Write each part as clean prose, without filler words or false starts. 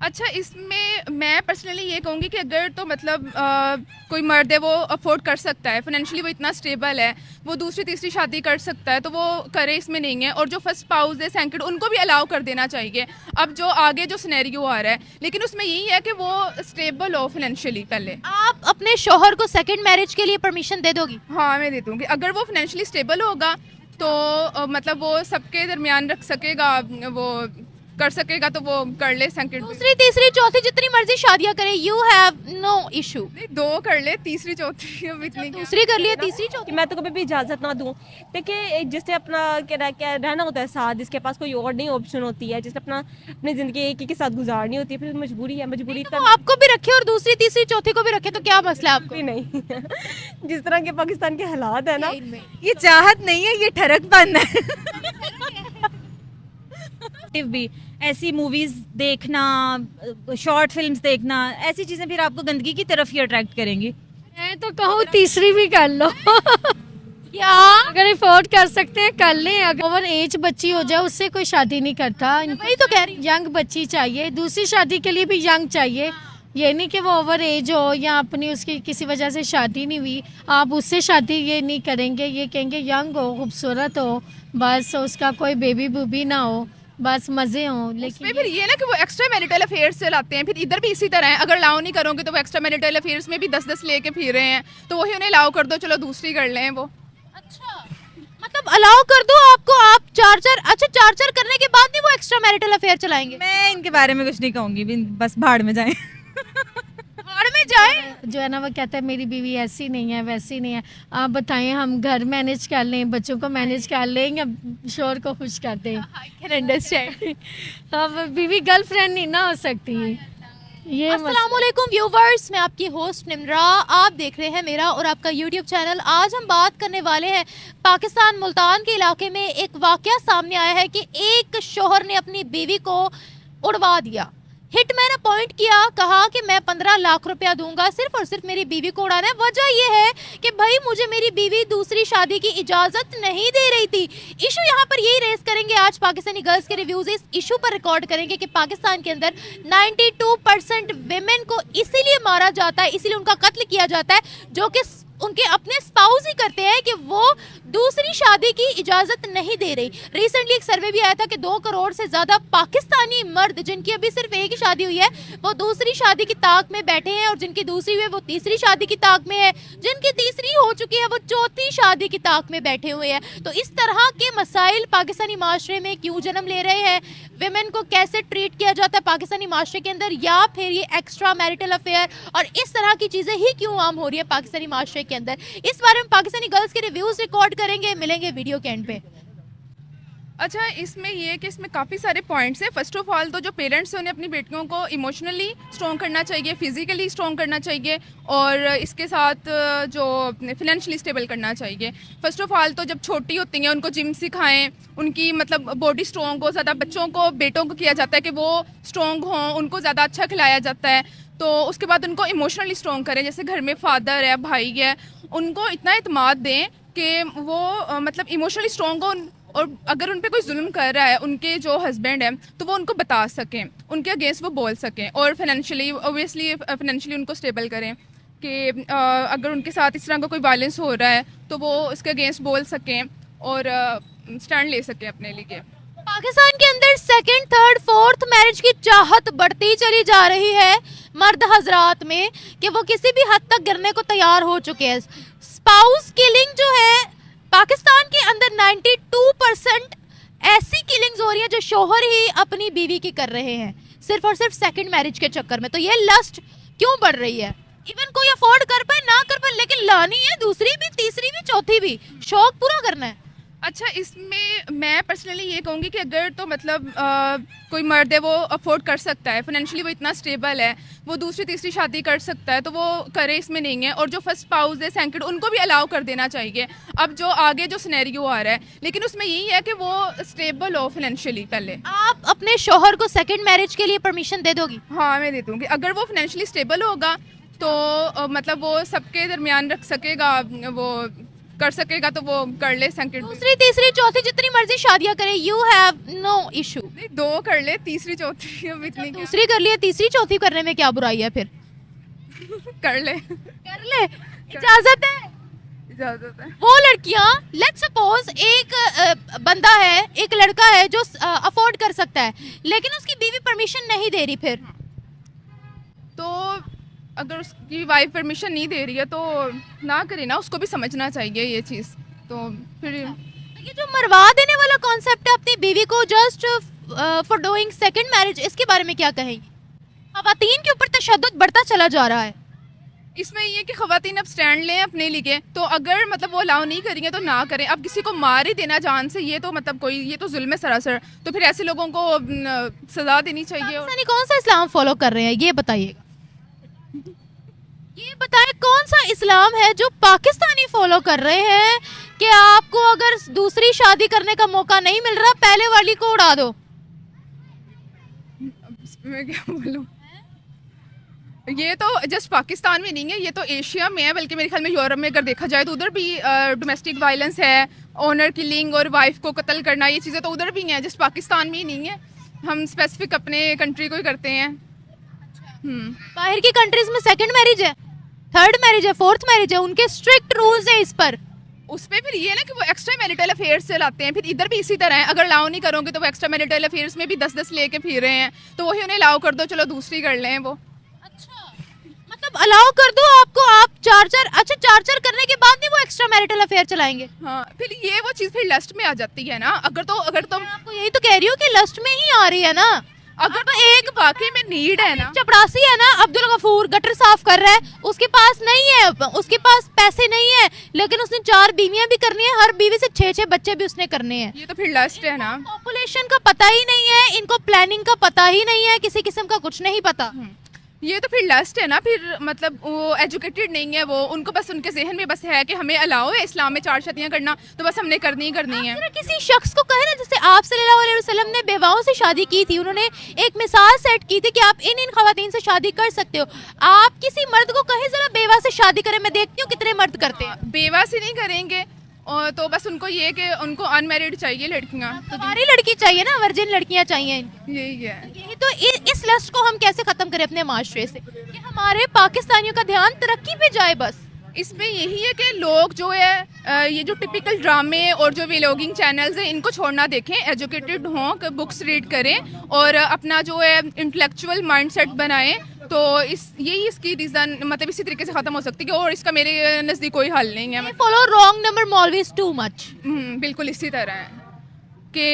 अच्छा, इसमें मैं पर्सनली ये कहूँगी कि अगर तो मतलब कोई मर्द है वो अफोर्ड कर सकता है, फाइनेंशियली वो इतना स्टेबल है, वो दूसरी तीसरी शादी कर सकता है तो वो करे, इसमें नहीं है। और जो फर्स्ट स्पाउस है, सेकंड, उनको भी अलाउ कर देना चाहिए। अब जो आगे जो सिनेरियो आ रहा है, लेकिन उसमें यही है कि वो स्टेबल हो फाइनेंशियली पहले। आप अपने शौहर को सेकंड मैरिज के लिए परमिशन दे दोगी? हाँ, मैं दे दूँगी। अगर वो फाइनेंशियली स्टेबल होगा तो मतलब वो सबके दरमियान रख सकेगा, वो कर सकेगा तो वो कर ले सेकंड। दूसरी तीसरी चौथी जितनी मर्जी शादियां करे, यू हैव नो इशू। दो कर ले, तीसरी चौथी अब इतनी क्या। दूसरी कर लिया, तीसरी चौथी। कि मैं तो कभी भी इजाज़त ना दूं। देखिए, जिससे अपना क्या रहना होता है साथ, जिसके पास कोई और नहीं ऑप्शन होती है, जिसने अपनी ज़िंदगी एक ही के साथ गुजारनी होती है, फिर मजबूरी है, मजबूरी तो आपको भी रखे और दूसरी तीसरी चौथी को भी रखे तो क्या मसला है आपको? भी नहीं। जिस तरह के पाकिस्तान के हालात है ना, ये चाहत नहीं है, ये ठरकपन है। भी ऐसी मूवीज देखना, शॉर्ट फिल्म्स देखना, ऐसी चीजें फिर आपको गंदगी की तरफ ही अट्रैक्ट करेंगी। मैं तो कहूँ तीसरी भी कर लो। क्या? अगर अफोर्ड कर सकते हैं कर लें। अगर ओवर एज बच्ची हो जाए उससे कोई शादी नहीं करता। वही तो कह रही हूँ। यंग बच्ची चाहिए, दूसरी शादी के लिए भी यंग चाहिए। ये नहीं कि वो ओवर एज हो या अपनी उसकी किसी वजह से शादी नहीं हुई, आप उससे शादी ये नहीं करेंगे। ये कहेंगे यंग हो, खूबसूरत हो, बस उसका कोई बेबी बूबी ना हो, बस मजे हों। लेकिन लेकिन फिर ये ना कि वो एक्स्ट्रा मैरिटल अफेयर्स चलाते हैं, फिर इधर भी इसी तरह है। अगर अलाउ नहीं करोगे तो वो एक्स्ट्रा मैरिटल अफेयर्स में भी 10-10 लेके फिर रहे हैं, तो वही उन्हें अलाउ कर दो, चलो दूसरी कर लें वो। अच्छा, मतलब अलाउ कर दो आपको, आप चार चार, अच्छा चार चार करने के बाद नहीं वो एक्स्ट्रा मैरिटल अफेयर चलाएंगे? मैं इनके बारे में कुछ नहीं कहूंगी, बस भाड़ में जाएं। भाड़ में जाए। जो है ना वो कहता है मेरी बीवी ऐसी नहीं है, वैसी नहीं है। आप बताएं, हम घर मैनेज कर लें, बच्चों को मैनेज कर लें या शोर को खुश कर दें? I can understand. अब बीवी गर्लफ्रेंड नहीं ना हो सकती। ये अस्सलाम वालेकुम व्यूवर्स, मैं आपकी होस्ट निम्रा, आप देख रहे हैं मेरा और आपका यूट्यूब चैनल। आज हम बात करने वाले हैं पाकिस्तान मुल्तान के इलाके में एक वाकया सामने आया है कि एक शोहर ने अपनी बीवी को उड़वा दिया। हिटमैन अपॉइंट किया, कहा कि मैं 15 लाख रुपया दूंगा सिर्फ और सिर्फ मेरी बीवी को उड़ाना है। वजह यह है कि भाई मुझे मेरी बीवी दूसरी शादी की इजाजत नहीं दे रही थी। इशू यहाँ पर यही रेस करेंगे आज पाकिस्तानी गर्ल्स के रिव्यूज इस इशू पर रिकॉर्ड करेंगे कि पाकिस्तान के अंदर 92% विमेन को इसीलिए मारा जाता है, इसीलिए उनका कत्ल किया जाता है, जो कि उनके अपने स्पाउस ही करते हैं कि वो दूसरी शादी की इजाजत नहीं दे रही। रिसेंटली एक सर्वे भी आया था कि 2 करोड़ से ज्यादा पाकिस्तानी मर्द जिनकी अभी सिर्फ एक ही शादी हुई है वो दूसरी शादी की ताक में बैठे हैं, और जिनकी दूसरी हुई है वो तीसरी शादी की ताक में है, जिनकी तीसरी हो चुकी है वो चौथी शादी की ताक में बैठे हुए हैं। तो इस तरह के मसाइल पाकिस्तानी माशरे में क्यों जन्म ले रहे हैं, विमेन को कैसे ट्रीट किया जाता है पाकिस्तानी माशरे के अंदर, या फिर ये एक्स्ट्रा मैरिटल अफेयर और इस तरह की चीजें ही क्यों आम हो रही है पाकिस्तानी माशरे के अंदर, इस बारे में पाकिस्तानी गर्ल्स के रिव्यूज रिकॉर्ड करेंगे। मिलेंगे वीडियो के एंड पे। अच्छा, इसमें ये है कि इसमें काफ़ी सारे पॉइंट्स हैं। फर्स्ट ऑफ ऑल तो जो पेरेंट्स हैं उन्हें अपनी बेटियों को इमोशनली स्ट्रॉन्ग करना चाहिए, फिजिकली स्ट्रॉन्ग करना चाहिए, और इसके साथ जो फिनेंशियली स्टेबल करना चाहिए। फर्स्ट ऑफ ऑल तो जब छोटी होती हैं उनको जिम सिखाएं, उनकी मतलब बॉडी स्ट्रॉन्ग हो। ज़्यादा बच्चों को, बेटों को किया जाता है कि वो स्ट्रॉन्ग हों, उनको ज़्यादा अच्छा खिलाया जाता है। तो उसके बाद उनको इमोशनली स्ट्रॉन्ग करें, जैसे घर में फादर है, भाई है, उनको इतना इत्मीनान दें कि वो मतलब इमोशनली स्ट्रॉन्ग हो, और अगर उन पे कोई जुल्म कर रहा है उनके जो हस्बैंड है तो वो उनको बता सकें, उनके अगेंस्ट वो बोल सकें, और फाइनेंशियली ऑब्वियसली फाइनेंशियली उनको स्टेबल करें कि अगर उनके साथ इस तरह का कोई वायलेंस हो रहा है तो वो उसके अगेंस्ट बोल सकें और स्टैंड ले सकें अपने लिए। पाकिस्तान के अंदर सेकंड, थर्ड, फोर्थ मैरिज की चाहत बढ़ती चली जा रही है मर्द हजरात में कि वो किसी भी हद तक गिरने को तैयार हो चुके हैं। स्पाउस किलिंग जो है पाकिस्तान के अंदर 92% ऐसी किलिंग्स हो रही है जो शोहर ही अपनी बीवी की कर रहे हैं सिर्फ और सिर्फ सेकंड मैरिज के चक्कर में। तो ये लस्ट क्यों बढ़ रही है? इवन कोई अफोर्ड कर पाए ना कर पाए, लेकिन लानी है दूसरी भी, तीसरी भी, चौथी भी, शौक पूरा करना है। अच्छा, इसमें मैं पर्सनली ये कहूँगी कि अगर तो मतलब कोई मर्द है वो अफोर्ड कर सकता है, फाइनेंशियली वो इतना स्टेबल है, वो दूसरी तीसरी शादी कर सकता है तो वो करे, इसमें नहीं है। और जो फर्स्ट स्पाउस है, सेकंड, उनको भी अलाउ कर देना चाहिए। अब जो आगे जो सिनेरियो आ रहा है, लेकिन उसमें यही है कि वो स्टेबल हो फाइनेंशियली पहले। आप अपने शौहर को सेकंड मैरिज के लिए परमिशन दे दोगी? हाँ, मैं दे दूँगी। अगर वो फाइनेंशियली स्टेबल होगा तो मतलब वो सबके दरमियान रख सकेगा, वो कर सकेगा तो वो कर ले सेकंड। दूसरी तीसरी चौथी जितनी मर्जी शादियां करे, यू हैव नो इशू। नहीं, 2 कर ले, तीसरी चौथी अब इतनी क्या दूसरी कर लिया, तीसरी चौथी करने में क्या बुराई है फिर? कर ले, कर ले, इजाजत है। इजाजत है। वो लड़कियां, लेट्स सपोज एक बंदा है, एक लड़का है जो अफोर्ड कर सकता है, लेकिन उसकी बीवी परमिशन नहीं दे रही, फिर तो अगर उसकी वाइफ परमिशन नहीं दे रही है तो ना करे ना, उसको भी समझना चाहिए ये चीज़। तो फिर ये जो मरवा देने वाला कॉन्सेप्ट है अपनी बीवी को just for doing second marriage, इसके बारे में क्या कहेंगे? खवातीन के ऊपर तशद्दुद बढ़ता चला जा रहा है। इसमें ये कि खवातीन अब स्टैंड लें अपने लिए, तो अगर मतलब वो अलाउ नहीं करेंगे तो ना करें। अब किसी को मार ही देना जान से, ये तो मतलब कोई, ये तो जुल्म है सरासर। तो फिर ऐसे लोगों को सजा देनी चाहिए। और पाकिस्तानी कौन सा इस्लाम फॉलो कर रहे हैं, ये बताइएगा। ये बताए कौन सा इस्लाम है जो पाकिस्तानी फॉलो कर रहे हैं कि आपको अगर दूसरी शादी करने का मौका नहीं मिल रहा, पहले वाली को उड़ा दो। मैं क्या बोलूं, ये तो जस्ट पाकिस्तान में नहीं है, ये तो एशिया में है, बल्कि मेरे ख्याल में यूरोप में अगर देखा जाए तो उधर भी डोमेस्टिक वायलेंस है, ऑनर किलिंग और वाइफ को कत्ल करना, ये चीज़ें तो उधर भी हैं, जस्ट पाकिस्तान में ही नहीं है। हम स्पेसिफिक अपने कंट्री को ही करते हैं। बाहर की कंट्रीज में सेकंड मैरिज है, थर्ड मैरिज है, फोर्थ मैरिज है, उनके स्ट्रिक्ट रूल्स है इस पर। उसमें फिर ये ना कि वो एक्स्ट्रा मैरिटल अफेयर्स चलाते हैं, फिर इधर भी इसी तरह है। अगर अलाउ नहीं करोगे तो वो एक्स्ट्रा मैरिटल अफेयर्स में भी 10-10 लेके फिर रहे हैं, तो वही उन्हें अलाउ कर दो, चलो दूसरी कर लें वो। अच्छा, मतलब अलाउ कर दो आपको, आप चार करने के बाद नहीं वो एक्स्ट्रा मैरिटल अफेयर चलाएंगे। हाँ, फिर ये वो चीज़ फिर लस्ट में आ जाती है ना। अगर तुम मैं आपको यही तो कह रही हूँ कि लस्ट में ही आ रही है ना। अगर तो एक वाकई में नीड है ना, चपरासी है ना, अब्दुल गफूर गटर साफ कर रहा है, उसके पास नहीं है, उसके पास पैसे नहीं है, लेकिन उसने 4 बीवियां भी करनी है, हर बीवी से 6-6 बच्चे भी उसने करने हैं। ये तो फिर लस्ट है ना। पॉपुलेशन का पता ही नहीं है इनको, प्लानिंग का पता ही नहीं है, किसी किस्म का कुछ नहीं पता। ये तो फिर लस्ट है ना। फिर मतलब वो एजुकेटेड नहीं है, वो उनको बस उनके जहन में बस है कि हमें अलाउ है इस्लाम में 4 शादियां करना, तो बस हमने करनी ही करनी है। जरा किसी शख्स को कहे ना, जैसे आप सल्लल्लाहु अलैहि वसल्लम ने बेवाओं से शादी की थी, उन्होंने एक मिसाल सेट की थी कि आप इन खवातीन से शादी कर सकते हो। आप किसी मर्द को कहे जरा बेवा से शादी करें, मैं देखती हूँ कितने मर्द करते हैं। बेवा से नहीं करेंगे, और तो बस उनको ये कि उनको अनमैरिड चाहिए लड़कियां, तो हमारी लड़की चाहिए ना, वर्जिन लड़कियां चाहिए। यही है। यही तो इस लस्ट को हम कैसे खत्म करें अपने माशरे से, कि हमारे पाकिस्तानियों का ध्यान तरक्की पे जाए बस। इसमें यही है कि लोग जो है ये जो टिपिकल ड्रामे और जो व्लॉगिंग चैनल्स हैं इनको छोड़ना देखें, एजुकेटेड हों, बुक्स रीड करें और अपना जो है इंटेलेक्चुअल माइंडसेट बनाएं। तो यही इसकी रीज़न मतलब इसी तरीके से ख़त्म हो सकती है, और इसका मेरे नज़दीक कोई हल नहीं है। Follow wrong number maulvis too much. बिल्कुल इसी तरह है कि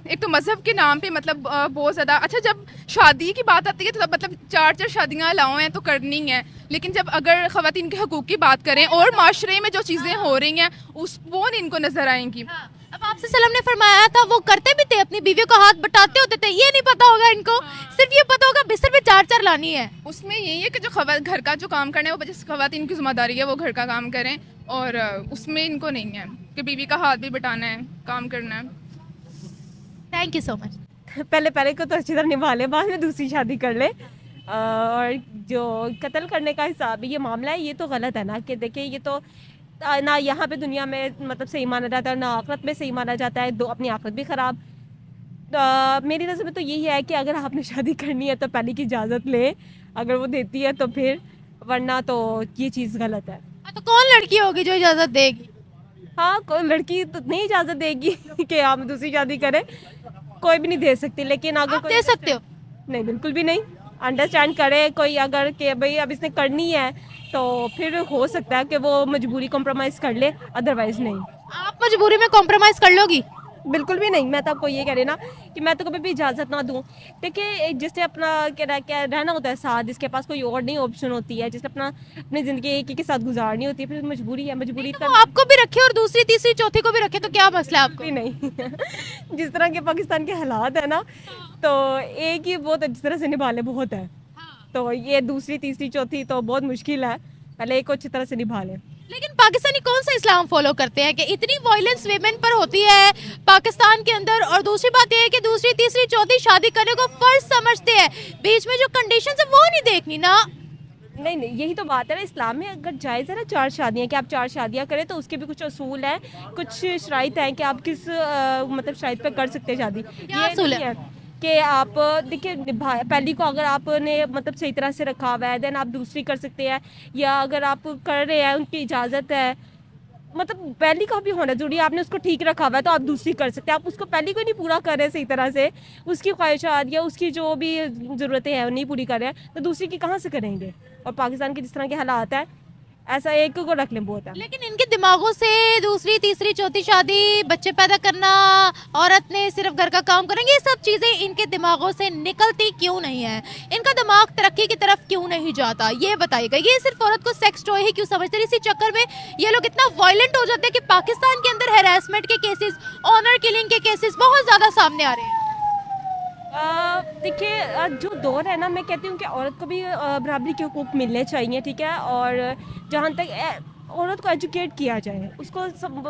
एक तो मज़हब के नाम पे मतलब बहुत ज़्यादा। अच्छा, जब शादी की बात आती है तो तब मतलब 4 शादियाँ अलाउ हैं तो करनी है, लेकिन जब अगर ख़वातीन के हकूक़ की बात करें और माशरे में जो चीज़ें हो रही हैं वो नहीं इनको नज़र आएंगी। अब आपसे सल्लम ने फरमाया था वो करते भी थे, अपनी बीवी को हाथ बटाते होते थे, ये नहीं पता होगा इनको, सिर्फ ये पता होगा बिस्तर पे 4 लानी है। उसमें यही है कि जो घर का जो काम करना है वो बस ख़वातीन की जिम्मेदारी है, वो घर का काम करें, और उसमें इनको नहीं है कि बीवी का हाथ भी बटाना है, काम करना है। Thank you so much. पहले को तो अच्छी तरह निभा ले, बाद में दूसरी शादी कर ले। और जो कत्ल करने का हिसाब ये मामला है, ये तो गलत है ना। कि देखिए, ये तो ना यहाँ पे दुनिया में मतलब सही माना जाता है, ना आखिरत में सही माना जाता है, अपनी आखिरत भी ख़राब। मेरी नज़र में तो यही है कि अगर आपने शादी करनी है तो पहले की इजाज़त ले, अगर वो देती है तो फिर, वरना तो ये चीज़ गलत है। तो कौन लड़की होगी जो इजाज़त देगी? हाँ, कोई लड़की तो नहीं इजाज़त देगी कि आप दूसरी शादी करें, कोई भी नहीं दे सकती। लेकिन अगर आप दे सकते हो? नहीं, बिल्कुल भी नहीं। अंडरस्टैंड करे कोई अगर कि भाई अब इसने करनी है तो फिर हो सकता है कि वो मजबूरी कॉम्प्रोमाइज़ कर ले, अदरवाइज़ नहीं। आप मजबूरी में कॉम्प्रोमाइज़ कर लोगी? बिल्कुल भी नहीं। मैं तो आपको ये कह रही ना कि मैं तो कभी भी इजाज़त ना दूँ। देखिए, जिससे अपना क्या रहना होता है साथ, जिसके पास कोई और नहीं ऑप्शन होती है, जिसने अपनी ज़िंदगी एक ही के साथ गुजारनी होती है, फिर मजबूरी है। मजबूरी तो आपको भी रखे और दूसरी तीसरी चौथी को भी रखे तो क्या मसला है आपको? भी नहीं जिस तरह के पाकिस्तान के हालात है ना, तो एक ही बहुत अच्छी तरह से निभा ले बहुत है। तो ये दूसरी तीसरी चौथी तो बहुत मुश्किल है, पहले एक को अच्छी तरह से निभा ले। लेकिन पाकिस्तानी कौन सा इस्लाम फॉलो करते हैं कि इतनी वायलेंस वेमेन पर होती है पाकिस्तान के अंदर? और दूसरी बात यह है कि दूसरी तीसरी चौथी शादी करने को फर्ज समझते हैं, बीच में जो कंडीशंस है वो नहीं देखनी ना। नहीं नहीं, यही तो बात है ना, इस्लाम में अगर जायज़ है ना 4 शादियाँ, कि आप 4 शादियाँ करें, तो उसके भी कुछ असूल हैं, कुछ शराइत हैं कि आप किस मतलब शराइत पे कर सकते हैं शादी। क्या ये असूल नहीं है कि आप देखिए पहली को अगर आपने मतलब सही तरह से रखा हुआ है, देन आप दूसरी कर सकते हैं, या अगर आप कर रहे हैं उनकी इजाज़त है, मतलब पहली का भी होना जरूरी है, आपने उसको ठीक रखा हुआ है तो आप दूसरी कर सकते हैं। आप उसको पहली को नहीं पूरा कर रहे सही तरह से, उसकी ख्वाहिशात या उसकी जो भी ज़रूरतें हैं वो नहीं पूरी कर रहे हैं, तो दूसरी की कहाँ से करेंगे। और पाकिस्तान के जिस तरह के हालात है, ऐसा एक को रख लें बहुत है। लेकिन इनके दिमागों से दूसरी तीसरी चौथी शादी, बच्चे पैदा करना, औरत ने सिर्फ घर का काम करेंगे, ये सब चीजें इनके दिमागों से निकलती क्यों नहीं है? इनका दिमाग तरक्की की तरफ क्यों नहीं जाता, ये बताइएगा। ये सिर्फ औरत को सेक्स टॉय ही क्यों समझते हैं? इसी चक्कर में ये लोग इतना वायलेंट हो जाते हैं कि पाकिस्तान के अंदर हैरेसमेंट के केसेस, ऑनर किलिंग के केसेस बहुत ज्यादा सामने आ रहे हैं। देखिए जो दौर है ना, मैं कहती हूँ कि औरत को भी बराबरी के हुकूक मिलने चाहिए, ठीक है। और जहाँ तक औरत को एजुकेट किया जाए, उसको सब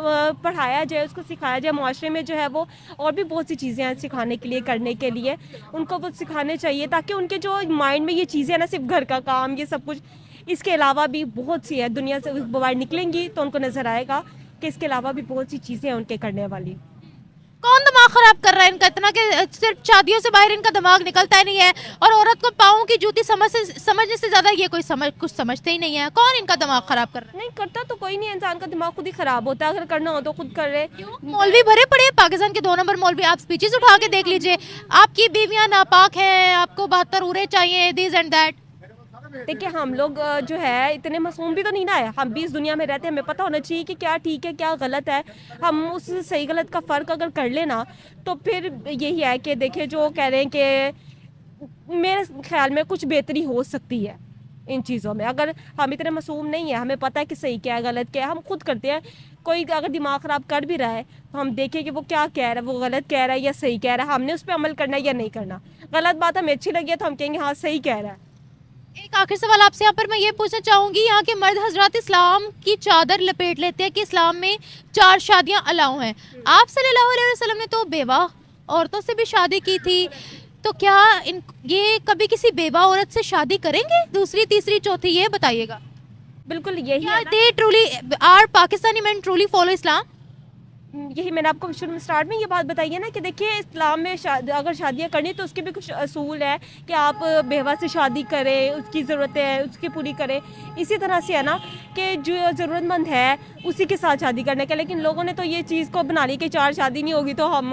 पढ़ाया जाए, उसको सिखाया जाए, माशरे में जो है वो और भी बहुत सी चीज़ें हैं सिखाने के लिए, करने के लिए उनको वो सिखाने चाहिए, ताकि उनके जो माइंड में ये चीज़ें हैं ना, सिर्फ घर का काम ये सब कुछ, इसके अलावा भी बहुत सी है दुनिया से बाहर निकलेंगी तो उनको नज़र आएगा कि इसके अलावा भी बहुत सी चीज़ें हैं उनके करने वाली। कौन दिमाग खराब कर रहा है इनका इतना कि सिर्फ शादियों से बाहर इनका दिमाग निकलता ही नहीं है, और औरत को पाँव की जूती समझने से ज्यादा ये कोई कुछ समझते ही नहीं है। कौन इनका दिमाग खराब कर रहा है? नहीं करता तो कोई नहीं, इंसान का दिमाग खुद ही खराब होता है, अगर करना हो तो खुद कर रहे। मौलवी भरे पड़े हैं पाकिस्तान के 2 नंबर मौलवी, आप स्पीचेस उठा के देख लीजिए, आपकी बीवियां नापाक हैं, आपको 72 उरे चाहिए, दिस एंड दैट। देखिए हम लोग जो है इतने मासूम भी तो नहीं ना है, हम भी इस दुनिया में रहते हैं, हमें पता होना चाहिए कि क्या ठीक है क्या गलत है। हम उस सही गलत का फ़र्क अगर कर लेना तो फिर यही है कि देखिए जो कह रहे हैं कि मेरे ख्याल में कुछ बेहतरी हो सकती है इन चीज़ों में। अगर हम इतने मासूम नहीं है, हमें पता है कि सही क्या है गलत क्या है, हम खुद करते हैं। कोई अगर दिमाग ख़राब कर भी रहा है तो हम देखें कि वो क्या कह रहा है, वो गलत कह रहा है या सही कह रहा है, हमने उस पर अमल करना है या नहीं करना। गलत बात हमें अच्छी लगी है तो हम कहेंगे हाँ सही कह रहा है। एक आखिर सवाल आपसे यहाँ पर मैं ये पूछना चाहूंगी, यहाँ के मर्द हजरात इस्लाम की चादर लपेट लेते हैं कि इस्लाम में 4 शादियां अलाउ हैं। आप सल्लल्लाहु अलैहि वसल्लम ने तो बेवा औरतों से भी शादी की थी, तो क्या ये कभी किसी बेवा औरत से शादी करेंगे दूसरी तीसरी चौथी, ये बताइएगा। बिल्कुल यही क्या है ना। They truly are Pakistani man truly follow Islam? यही मैंने आपको शुरू में स्टार्ट में ये बात बताई है ना कि देखिए इस्लाम में अगर शादियाँ करनी तो उसके भी कुछ असूल है कि आप बेवा से शादी करें, उसकी ज़रूरतें हैं उसकी पूरी करें। इसी तरह से है ना कि जो ज़रूरतमंद है उसी के साथ शादी करने का। लेकिन लोगों ने तो ये चीज़ को बना ली कि 4 शादी नहीं होगी तो हम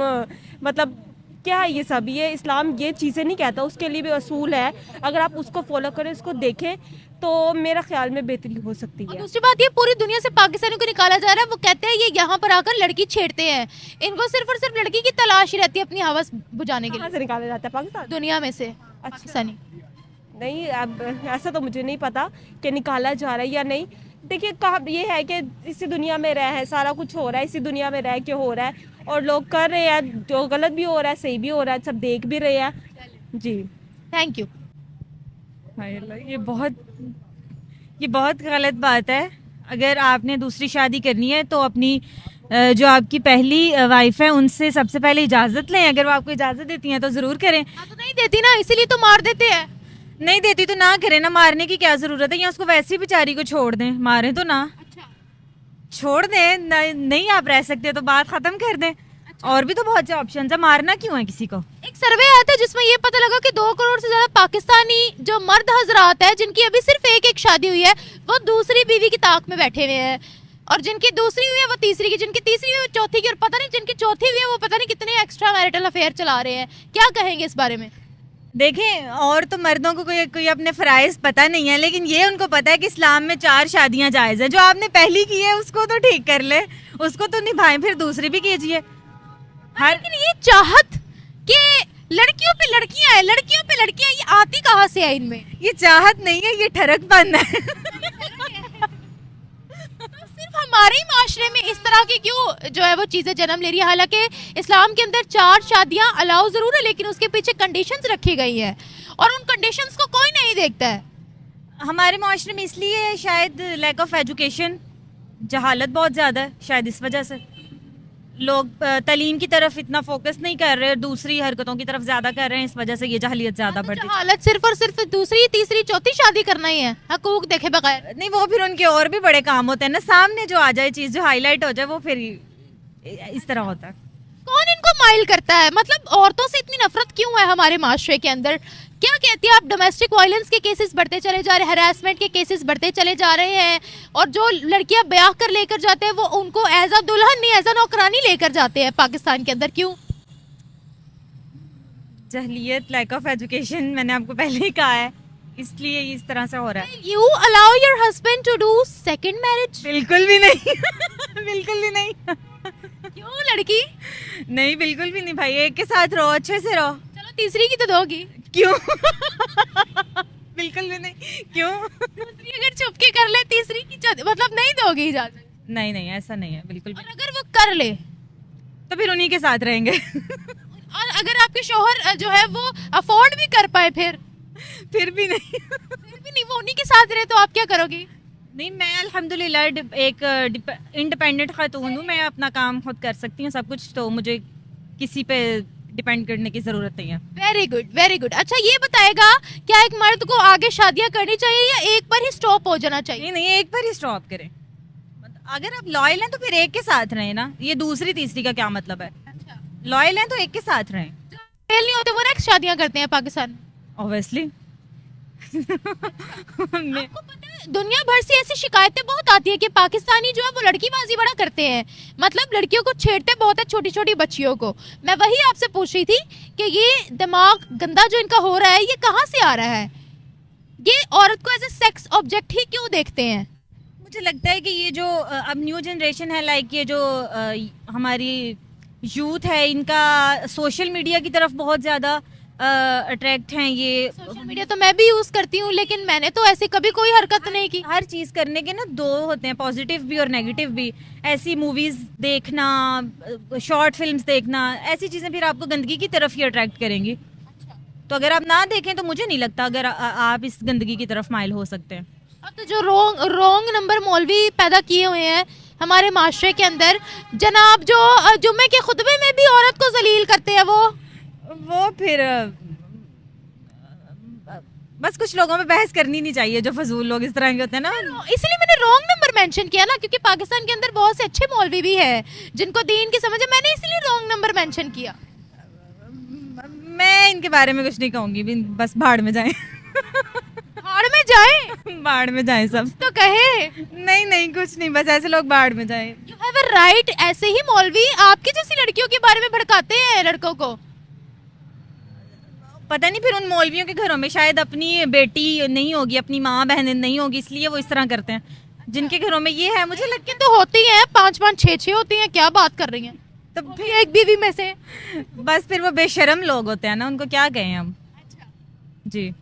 मतलब क्या है ये सब, ये इस्लाम ये चीज़ें नहीं कहता, उसके लिए भी असूल है। अगर आप उसको फॉलो करें, उसको देखें तो मेरा ख्याल में बेहतरी हो सकती और है। दूसरी बात, ये पूरी दुनिया से पाकिस्तानियों को निकाला जा रहा है। वो कहते हैं ये यहाँ पर आकर लड़की छेड़ते हैं, इनको सिर्फ और सिर्फ लड़की की तलाश ही रहती है अपनी हवस बुझाने के कहाँ लिए से निकाला जाता है पाकिस्तान? दुनिया में से पाकिस्तानी। नहीं अब ऐसा तो मुझे नहीं पता कि निकाला जा रहा है या नहीं। देखिए कहा ये है कि इसी दुनिया में रह है, सारा कुछ हो रहा है इसी दुनिया में रह के हो रहा है, और लोग कर रहे हैं, जो गलत भी हो रहा है सही भी हो रहा है, सब देख भी रहे हैं जी। Thank you. ये बहुत गलत बात है। अगर आपने दूसरी शादी करनी है तो अपनी जो आपकी पहली वाइफ है उनसे सबसे पहले इजाज़त लें। अगर वो आपको इजाज़त देती हैं तो ज़रूर करें, तो नहीं देती ना, इसीलिए तो मार देते हैं। नहीं देती तो ना करें ना। मारने की क्या ज़रूरत है, या उसको वैसे ही बेचारी को छोड़ दें, मारें तो ना। छोड़ दें, नहीं आप रह सकते तो बात ख़त्म कर दें। और भी तो बहुत से ऑप्शन है, मारना क्यों है किसी को। एक सर्वे आया था जिसमें ये पता लगा कि 2 करोड़ से ज्यादा पाकिस्तानी जो मर्द हजरात है जिनकी अभी सिर्फ एक शादी हुई है, वो दूसरी बीवी की ताक में बैठे हुए हैं, और जिनकी दूसरी हुई है वो तीसरी की, जिनकी तीसरी हुई है वो चौथी की, और पता नहीं जिनकी चौथी हुई है वो पता नहीं कितने एक्स्ट्रा मैरिटल अफेयर चला रहे हैं। क्या कहेंगे इस बारे में? देखें, और तो मर्दों को कोई अपने फ़राइज़ पता नहीं है, लेकिन ये उनको पता है कि इस्लाम में 4 शादियां जायज़ है। जो आपने पहली की है उसको तो ठीक कर ले, उसको तो निभाएं, फिर दूसरी भी कीजिए। लेकिन ये चाहत कि लड़कियों पे लड़कियां हैं, लड़कियों पे लड़कियां, ये आती कहाँ से है इनमें? ये चाहत नहीं है, ये ठरकपन है। तो सिर्फ हमारे ही माशरे में इस तरह की क्यों जो है वो चीजें जन्म ले रही है? हालांकि इस्लाम के अंदर 4 शादियां अलाउ जरूर है, लेकिन उसके पीछे कंडीशंस रखी गई है, और उन कंडीशंस को कोई नहीं देखता है। हमारे माशरे में इसलिए शायद लैक ऑफ एजुकेशन, जहालत बहुत ज़्यादा है, शायद इस वजह से। लोग तालीम की तरफ इतना फोकस नहीं कर रहे, दूसरी हरकतों की तरफ ज्यादा कर रहे हैं, इस वजह से ये जहलियत ज्यादा बढ़ती हालत सिर्फ और सिर्फ दूसरी तीसरी चौथी शादी करना ही है हकूक देखे बगैर। नहीं, वो फिर उनके और भी बड़े काम होते हैं ना, सामने जो आ जाए चीज, जो हाईलाइट हो जाए, वो फिर इस तरह होता है। कौन इनको माइल करता है, मतलब औरतों से इतनी नफरत क्यों है हमारे माशरे के अंदर? क्या कहती है आप, डोमेस्टिक वायलेंस के केसेस बढ़ते चले जा रहे हैं, हरासमेंट के केसेस बढ़ते चले जा रहे हैं, और जो लड़कियां ब्याह कर लेकर जाते हैं वो उनको एज अ दुल्हन नहीं एज अ नौकरानी लेकर जाते हैं पाकिस्तान के अंदर, क्यों? जहलियत, लैक ऑफ एजुकेशन, मैंने आपको पहले ही कहा है, इसलिए इस तरह से हो रहा है। You allow your husband to do second marriage? बिल्कुल भी नहीं बिल्कुल भी नहीं क्यों लड़की? नहीं, बिल्कुल भी नहीं भाई, एक के साथ रहो, अच्छे से रहो। चलो तीसरी की तो दोगी। क्यों बिल्कुल भी नहीं, क्यों? दूसरी अगर चुपके कर ले, तीसरी की मतलब नहीं दोगी इजाजत? नहीं नहीं, ऐसा नहीं है बिल्कुल भी। और अगर वो कर ले तो फिर उन्हीं के साथ रहेंगे और अगर आपके शौहर जो है वो अफोर्ड भी कर पाए फिर भी नहीं भी नहीं, वो उन्हीं के साथ रहे, तो आप क्या करोगी? नहीं, मैं अल्हम्दुलिल्लाह एक इंडिपेंडेंट खातून हूँ, मैं अपना काम खुद कर सकती हूँ सब कुछ, तो मुझे किसी पे डिपेंड करने की जरूरत नहीं है। Very good very good. अच्छा ये बताएगा, क्या एक मर्द को आगे शादियां करनी चाहिए या एक पर ही स्टॉप हो जाना चाहिए? नहीं नहीं, एक पर ही स्टॉप करें। अगर आप लॉयल हैं तो फिर एक के साथ रहें ना, ये दूसरी तीसरी का क्या मतलब है? लॉयल हैं तो एक के साथ रहें। फेल नहीं होते वो नेक्स्ट शादियां करते हैं पाकिस्तान में। ऑब्वियसली आपको पता है दुनिया भर से ऐसी शिकायतें बहुत आती है कि पाकिस्तानी जो है वो लड़कीबाजी बड़ा करते हैं, मतलब लड़कियों को छेड़ते बहुत है, छोटी छोटी बच्चियों को। मैं वही आपसे पूछ रही थी कि ये दिमाग गंदा जो इनका हो रहा है ये कहाँ से आ रहा है? ये औरत को एज ए सेक्स ऑब्जेक्ट ही क्यों देखते हैं? मुझे लगता है कि ये जो अब न्यू जनरेशन है, लाइक ये जो हमारी यूथ है, इनका सोशल मीडिया की तरफ बहुत ज़्यादा अट्रैक्ट हैं। ये सोशल मीडिया तो मैं भी यूज करती हूँ, लेकिन मैंने तो ऐसी कभी कोई हरकत नहीं की। हर चीज़ करने के ना दो होते हैं, पॉजिटिव भी और नेगेटिव भी। ऐसी मूवीज़ देखना, शॉर्ट फिल्म्स देखना, ऐसी चीज़ें फिर आपको गंदगी की तरफ ही अट्रैक्ट करेंगी। तो अगर आप ना देखें तो मुझे नहीं लगता अगर आप इस गंदगी की तरफ माइल हो सकते हैं। अब तो जो रॉन्ग नंबर मौलवी पैदा किए हुए हैं हमारे माशरे के अंदर, जनाब जो जुम्मे के खुतबे में भी औरत को जलील करते हैं, वो फिर बस कुछ लोगों में बहस करनी नहीं चाहिए, जो फजूल लोग इस तरह के होते हैं ना। इसलिए मैंने रॉन्ग नंबर मेंशन किया ना, क्योंकि पाकिस्तान के अंदर बहुत से अच्छे मौलवी भी है जिनको दीन की समझ है, मैंने इसलिए रॉन्ग नंबर मेंशन किया। मैं इनके बारे में कुछ नहीं कहूँगी, बस भाड़ में जाएं भाड़ में जाए? बाढ़ में जाएं सब तो कहे नहीं नहीं, कुछ नहीं, बस ऐसे लोग बाढ़ में जाएं। You have a right. ऐसे ही मौलवी आपकी जैसी लड़कियों के बारे में भड़काते हैं लड़कों को। पता नहीं फिर उन मौलवियों के घरों में शायद अपनी बेटी नहीं होगी, अपनी माँ बहन नहीं होगी, इसलिए वो इस तरह करते हैं। जिनके घरों में ये है, मुझे लड़के तो होती हैं 5-5 6-6 होती हैं, क्या बात कर रही हैं? तो फिर एक बीवी में से बस फिर वो बेशर्म लोग होते हैं ना, उनको क्या कहें हम। जी,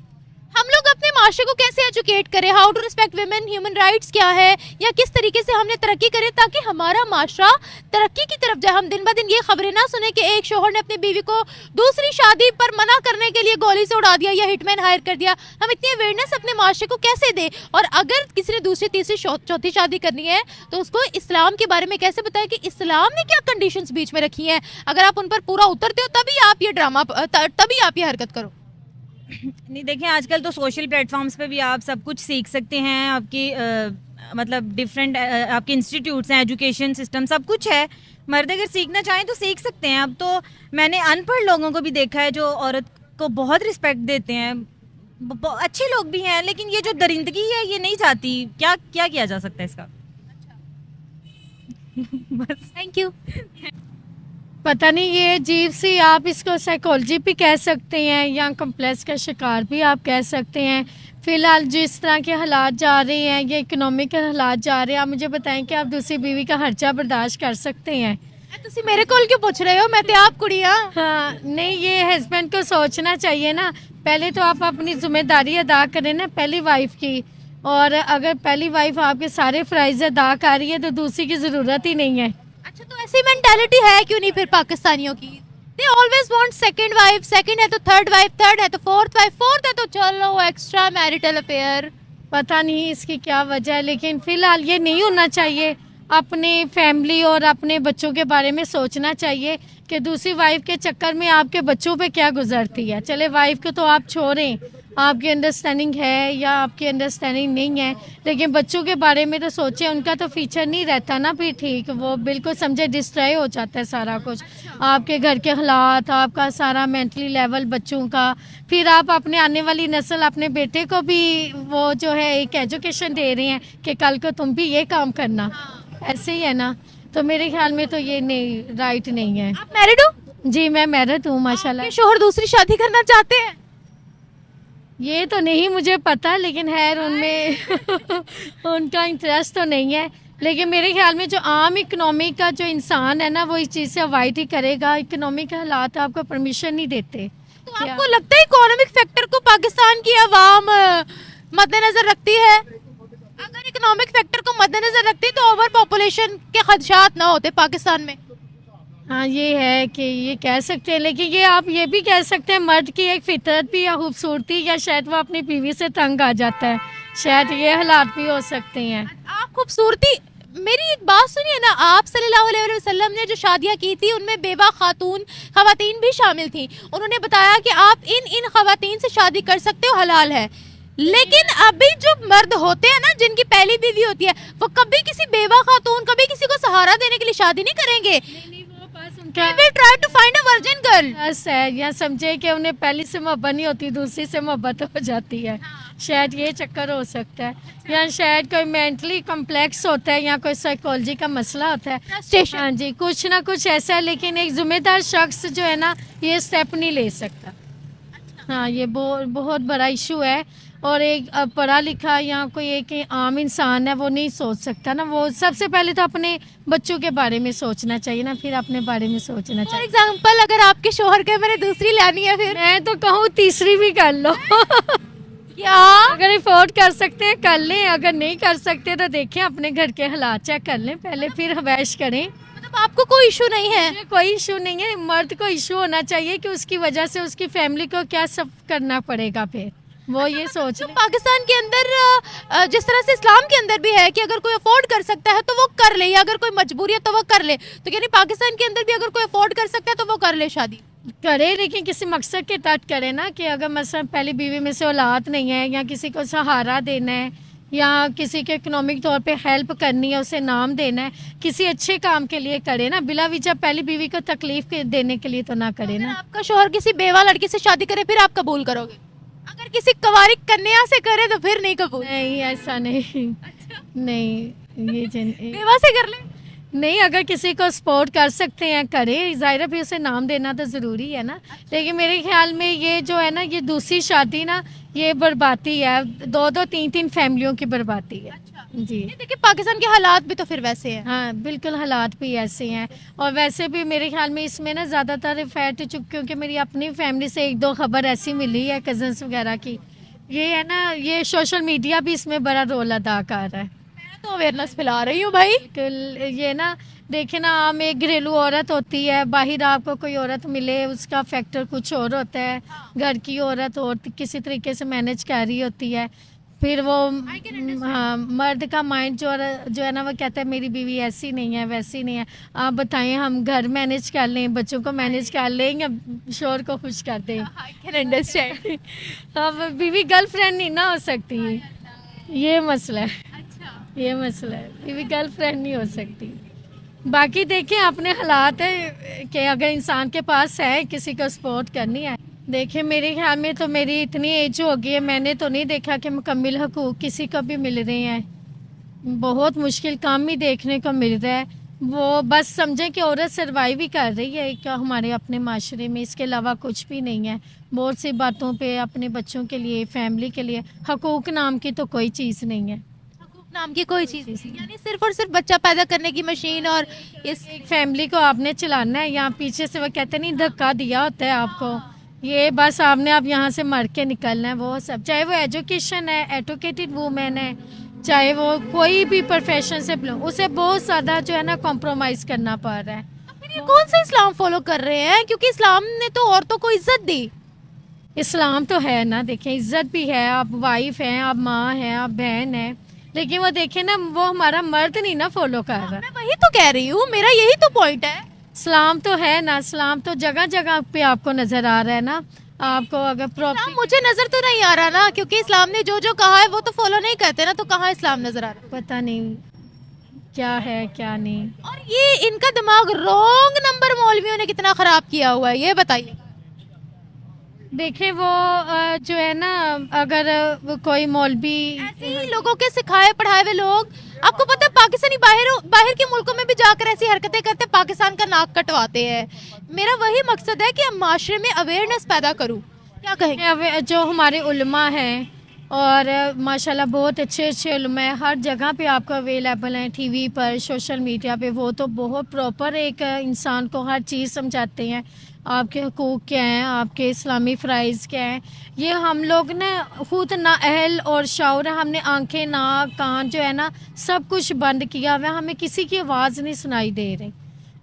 हम लोग अपने माशरे को कैसे एजुकेट करें, how to respect women, human rights क्या है, या किस तरीके से हमने तरक्की करें ताकि हमारा माशरा तरक्की की तरफ जाए। हम दिन ब दिन ये खबरें ना सुने कि एक शोहर ने अपनी बीवी को दूसरी शादी पर मना करने के लिए गोली से उड़ा दिया या हिटमैन हायर कर दिया। हम इतनी अवेयरनेस अपने माशरे को कैसे दें, और अगर किसी ने दूसरी तीसरी चौथी शादी करनी है तो उसको इस्लाम के बारे में कैसे बताएं कि इस्लाम ने क्या कंडीशंस बीच में रखी हैं। अगर आप उन पर पूरा उतरते हो तभी आप ये ड्रामा, तभी आप ये हरकत करो। नहीं देखें, आजकल तो सोशल प्लेटफॉर्म्स पे भी आप सब कुछ सीख सकते हैं। आपकी मतलब डिफरेंट आपके इंस्टीट्यूट्स हैं, एजुकेशन सिस्टम सब कुछ है। मर्द अगर सीखना चाहें तो सीख सकते हैं। अब तो मैंने अनपढ़ लोगों को भी देखा है जो औरत को बहुत रिस्पेक्ट देते हैं, अच्छे लोग भी हैं, लेकिन ये जो दरिंदगी है ये नहीं चाहती। क्या क्या किया जा सकता है इसका? बस, थैंक यू। पता नहीं, ये अजीब सी, आप इसको साइकोलॉजी भी कह सकते हैं या कम्प्लेक्स का शिकार भी आप कह सकते हैं। फ़िलहाल जिस तरह के हालात जा रहे हैं या इकोनॉमिक के हालात जा रहे हैं, आप मुझे बताएं कि आप दूसरी बीवी का खर्चा बर्दाश्त कर सकते हैं? तुसी मेरे कोल क्यों पूछ रहे हो? मैं तो आप कुड़िया। हाँ, नहीं, ये हस्बैंड को सोचना चाहिए ना। पहले तो आप अपनी जिम्मेदारी अदा करें ना पहली वाइफ की, और अगर पहली वाइफ आपके सारे फ़राइज़ अदा कर रही है तो दूसरी की ज़रूरत ही नहीं है। अच्छा, तो ऐसी मेंटालिटी है क्यों नहीं फिर पाकिस्तानियों की? They always want second wife, second है तो थर्ड वाइफ, थर्ड है तो फोर्थ वाइफ, फोर्थ है तो चलो एक्स्ट्रा मैरिटल अफेयर। पता नहीं इसकी क्या वजह है, लेकिन फ़िलहाल ये नहीं होना चाहिए। अपनी फैमिली और अपने बच्चों के बारे में सोचना चाहिए कि दूसरी वाइफ के चक्कर में आपके बच्चों पे क्या गुजरती है। चले वाइफ को तो आप छोड़ें, आपकी अंडरस्टैंडिंग है या आपकी अंडरस्टैंडिंग नहीं है, लेकिन बच्चों के बारे में तो सोचें। उनका तो फ्यूचर नहीं रहता ना फिर ठीक, वो बिल्कुल समझे डिस्ट्रॉय हो जाता है सारा कुछ, आपके घर के हालात, आपका सारा मेंटली लेवल बच्चों का। फिर आप अपने आने वाली नस्ल, अपने बेटे को भी वो जो है एक एजुकेशन दे रहे हैं कि कल को तुम भी ये काम करना, ऐसे ही है ना। तो मेरे ख्याल में तो ये नहीं, राइट नहीं है। आप मैरिड हो? जी मैं मैरिड हूँ माशाल्लाह। आपके शोहर दूसरी शादी करना चाहते हैं? ये तो नहीं मुझे पता, लेकिन खैर उनमें उनका इंटरेस्ट तो नहीं है। लेकिन मेरे ख्याल में जो आम इकोनॉमिक का जो इंसान है ना, वो इस चीज़ से अवॉइड ही करेगा। इकोनॉमिक हालात आपको परमिशन नहीं देते। तो आपको लगता है इकोनॉमिक फैक्टर को पाकिस्तान की आवाम मद्देनजर रखती है? अगर इकोनॉमिक फैक्टर को मद्देनजर रखती तो ओवर पॉपुलेशन के खदशात ना होते पाकिस्तान में। हाँ ये है कि ये कह सकते हैं, लेकिन ये आप ये भी कह सकते हैं मर्द की एक फितरत भी या खूबसूरती, या शायद वो अपनी बीवी से तंग आ जाता है, शायद ये हालात भी हो सकते हैं। आप खूबसूरती, मेरी एक बात सुनिए ना, आप सल्लल्लाहु अलैहि वसल्लम ने जो शादियां की थी उनमें बेवा खवातीन भी शामिल थी। उन्होंने बताया कि आप इन खवातीन से शादी कर सकते हो, हलाल है। लेकिन अभी जो मर्द होते हैं ना, जिनकी पहली बीवी होती है, वो कभी किसी बेवा खातून, कभी किसी को सहारा देने के लिए शादी नहीं करेंगे। They will try to find a virgin girl। बस है, या समझे कि उन्हें पहली से मोहब्बत नहीं होती, दूसरी से मोहब्बत हो जाती है। शायद ये चक्कर हो सकता है, या शायद कोई मेंटली कॉम्प्लेक्स होता है, या कोई साइकोलॉजी का मसला होता है। हाँ जी, कुछ ना कुछ ऐसा है। लेकिन एक जिम्मेदार शख्स जो है ना, ये स्टेप नहीं ले सकता। हाँ ये बहुत बड़ा इशू है। और एक पढ़ा लिखा या कोई एक आम इंसान है, वो नहीं सोच सकता ना। वो सबसे पहले तो अपने बच्चों के बारे में सोचना चाहिए ना, फिर अपने बारे में सोचना फॉर चाहिए। एग्जाम्पल, अगर आपके शोहर के मैंने दूसरी लानी है, फिर मैं तो कहूँ तीसरी भी कर लो। क्या? अगर अफोर्ड कर सकते हैं कर लें, अगर नहीं कर सकते तो देखें, अपने घर के हालात चेक कर लें पहले, फिर हवैश करें। मतलब आपको कोई इशू नहीं है? मुझे कोई इशू नहीं है। मर्द को इशू होना चाहिए कि उसकी वजह से उसकी फैमिली को क्या सब करना पड़ेगा, फिर वो ये सोच तो पाकिस्तान के अंदर जिस तरह से इस्लाम के अंदर भी है कि अगर कोई अफोर्ड कर सकता है तो वो कर ले, या अगर कोई मजबूरी है तो वो कर ले, तो यानी पाकिस्तान के अंदर भी अगर कोई अफोर्ड कर सकता है तो वो कर ले शादी। करे, लेकिन किसी मकसद के तहत करे ना। कि अगर मसलन पहली बीवी में से औलाद नहीं है, या किसी को सहारा देना है, या किसी के इकोनॉमिक तौर पे हेल्प करनी है, उसे नाम देना है, किसी अच्छे काम के लिए करे ना। बिला वजह पहली बीवी को तकलीफ देने के लिए तो ना करे ना। आपका शोहर किसी बेवा लड़की से शादी करे, फिर आप कबूल करोगे? अगर किसी कवारी कन्या से करे तो फिर नहीं कबूल? नहीं ऐसा नहीं। नहीं ये बेवा से कर ले? नहीं, अगर किसी को सपोर्ट कर सकते हैं करें, ज़ाहिर भी उसे नाम देना तो ज़रूरी है ना। लेकिन मेरे ख्याल में ये जो है ना, ये दूसरी शादी ना, ये बर्बादी है, 2-2 3-3 फैमिलियों की बर्बादी है। जी देखिए पाकिस्तान के हालात भी तो फिर वैसे हैं। हाँ बिल्कुल, हालात भी ऐसे हैं। और वैसे भी मेरे ख्याल में इसमें ना ज़्यादातर इफेक्ट, क्योंकि मेरी अपनी फैमिली से 1-2 खबर ऐसी मिली है कज़न्स वगैरह की, ये है ना, ये सोशल मीडिया भी इसमें बड़ा रोल अदा कर रहा है। मैं तो अवेयरनेस फैला रही हूँ भाई। बिल्कुल, ये ना देखे ना, आम एक घरेलू औरत होती है, बाहर आपको कोई औरत मिले, उसका फैक्टर कुछ और होता है। घर की औरत और किसी तरीके से मैनेज कर रही होती है, फिर वो हाँ मर्द का माइंड जो है ना, वो कहता है मेरी बीवी ऐसी नहीं है, वैसी नहीं है। आप बताएं, हम घर मैनेज कर लें, बच्चों को मैनेज कर लें, या शोहर को खुश कर दें? I can understand. अब बीवी गर्लफ्रेंड नहीं ना हो सकती, ये मसला है। ये मसला है, बीवी गर्लफ्रेंड नहीं हो सकती। बाकी देखें अपने हालात है कि अगर इंसान के पास है, किसी को सपोर्ट करनी है। देखें मेरे ख्याल में तो मेरी इतनी एज हो गई है, मैंने तो नहीं देखा कि मुकम्मल हकूक़ किसी को भी मिल रहे हैं। बहुत मुश्किल काम ही देखने को मिल रहा है। वो बस समझें कि औरत सर्वाइव ही कर रही है एक हमारे अपने माशरे में, इसके अलावा कुछ भी नहीं है। बहुत सी बातों पे अपने बच्चों के लिए, फैमिली के लिए हकूक़ नाम की तो कोई चीज़ नहीं है। नाम की कोई चीज़ नहीं, यानी सिर्फ और सिर्फ बच्चा पैदा करने की मशीन, और इस फैमिली को आपने चलाना है। यहाँ पीछे से वो कहते नहीं धक्का दिया होता है आपको, ये बस आपने अब यहाँ से मर के निकलना है। वो सब, चाहे वो एजुकेशन है, एजुकेटेड वूमेन है, चाहे वो कोई भी प्रोफेशन से, उसे बहुत ज़्यादा जो है ना कॉम्प्रोमाइज़ करना पड़ रहा है। फिर ये कौन सा इस्लाम फॉलो कर रहे हैं? क्योंकि इस्लाम ने तो औरतों को इज्जत दी। इस्लाम तो है ना, देखें इज्जत भी है, आप वाइफ हैं, आप माँ हैं, आप बहन हैं, लेकिन वो देखे ना, वो हमारा मर्द नहीं ना फॉलो कर रहा। मैं वही तो कह रही हूँ, मेरा यही तो पॉइंट है। इस्लाम तो है ना, इस्लाम तो जगह जगह पे आपको नजर आ रहा है ना। आपको अगर प्रॉपर मुझे नजर तो नहीं आ रहा ना, क्योंकि इस्लाम ने जो जो कहा है वो तो फॉलो नहीं करते ना, तो कहाँ इस्लाम नजर आ रहा है? पता नहीं क्या है क्या नहीं। और ये इनका दिमाग रॉन्ग नंबर मौलवियों ने कितना खराब किया हुआ है, ये बताइए। देखें वो जो है ना, अगर कोई मौलवी ऐसे ही लोगों के सिखाए पढ़ाए हुए लोग, आपको पता है पाकिस्तानी बाहर के मुल्कों में भी जाकर ऐसी हरकतें करते, पाकिस्तान का नाक कटवाते हैं। मेरा वही मकसद है कि हम माशरे में अवेयरनेस पैदा करूं। क्या कहेंगे? जो हमारे उलमा हैं, और माशाल्लाह बहुत अच्छे अच्छे उलमा हैं, हर जगह पे आपको अवेलेबल हैं, टीवी पर, सोशल मीडिया पे। वो तो बहुत प्रॉपर एक इंसान को हर चीज़ समझाते हैं, आपके हुकूक क्या हैं, आपके इस्लामी फ़राइज़ क्या हैं। ये हम लोग ना खुद ना अहल और शाऊर, हमने आंखें नाक कान जो है ना सब कुछ बंद किया हुआ है, हमें किसी की आवाज़ नहीं सुनाई दे रही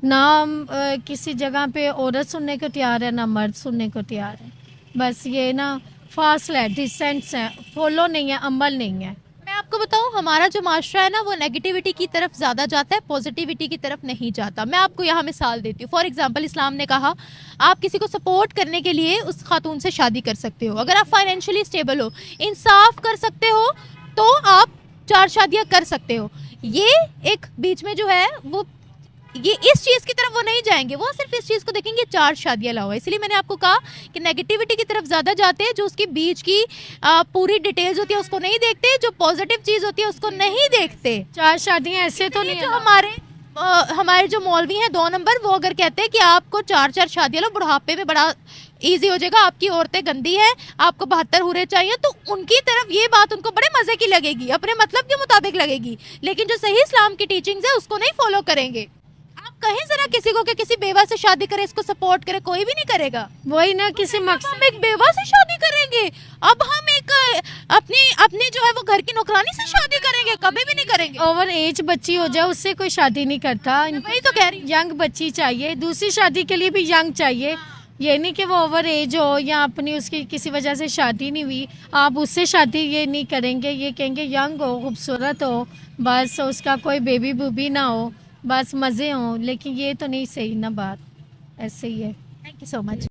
ना। हम किसी जगह पे औरत सुनने को तैयार है ना मर्द सुनने को तैयार है। बस ये ना फासला है, डिसेंट्स है, फॉलो नहीं है, अमल नहीं है। मैं आपको बताऊं, हमारा जो माशरा है ना वो नेगेटिविटी की तरफ ज़्यादा जाता है, पॉजिटिविटी की तरफ नहीं जाता। मैं आपको यहाँ मिसाल देती हूँ। फॉर एग्जांपल, इस्लाम ने कहा आप किसी को सपोर्ट करने के लिए उस खातून से शादी कर सकते हो। अगर आप फाइनेंशियली स्टेबल हो, इंसाफ कर सकते हो, तो आप 4 शादियाँ कर सकते हो। ये एक बीच में जो है वो, ये इस चीज़ की तरफ वो नहीं जाएंगे, वो सिर्फ इस चीज़ को देखेंगे 4 शादियाँ लाओ। इसलिए मैंने आपको कहा कि नेगेटिविटी की तरफ ज़्यादा जाते हैं, जो उसकी बीच की पूरी डिटेल्स होती है उसको नहीं देखते, जो पॉजिटिव चीज़ होती है उसको नहीं देखते। 4 शादियाँ ऐसे तो नहीं जो है। हमारे जो मौलवी हैं 2 नंबर, वो अगर कहते हैं कि आपको 4 शादियाँ लो, बुढ़ापे में बड़ा इजी हो जाएगा, आपकी औरतें गंदी हैं, आपको 72 हुरे चाहिए, तो उनकी तरफ ये बात उनको बड़े मजे की लगेगी, अपने मतलब के मुताबिक लगेगी। लेकिन जो सही इस्लाम की टीचिंग्स है उसको नहीं फॉलो करेंगे। आप कहें जरा किसी को कि किसी बेवा से शादी करे, इसको सपोर्ट करे, कोई भी नहीं करेगा। वही ना, किसी हम मकसद एक बेवा से शादी करेंगे, अब हम एक अपनी जो है वो घर की नौकरानी से शादी करेंगे? कभी भी नहीं करेंगे। ओवर एज बच्ची हो जाए उससे कोई शादी नहीं करता। वही तो कह रही हूँ। यंग बच्ची चाहिए, दूसरी शादी के लिए भी यंग चाहिए। ये नहीं कि वो ओवर एज हो या अपनी उसकी किसी वजह से शादी नहीं हुई, आप उससे शादी ये नहीं करेंगे। ये कहेंगे यंग हो, खूबसूरत हो, बस उसका कोई बेबी बूबी ना हो, बस मज़े हों। लेकिन ये तो नहीं सही ना बात, ऐसे ही है। Thank you so much.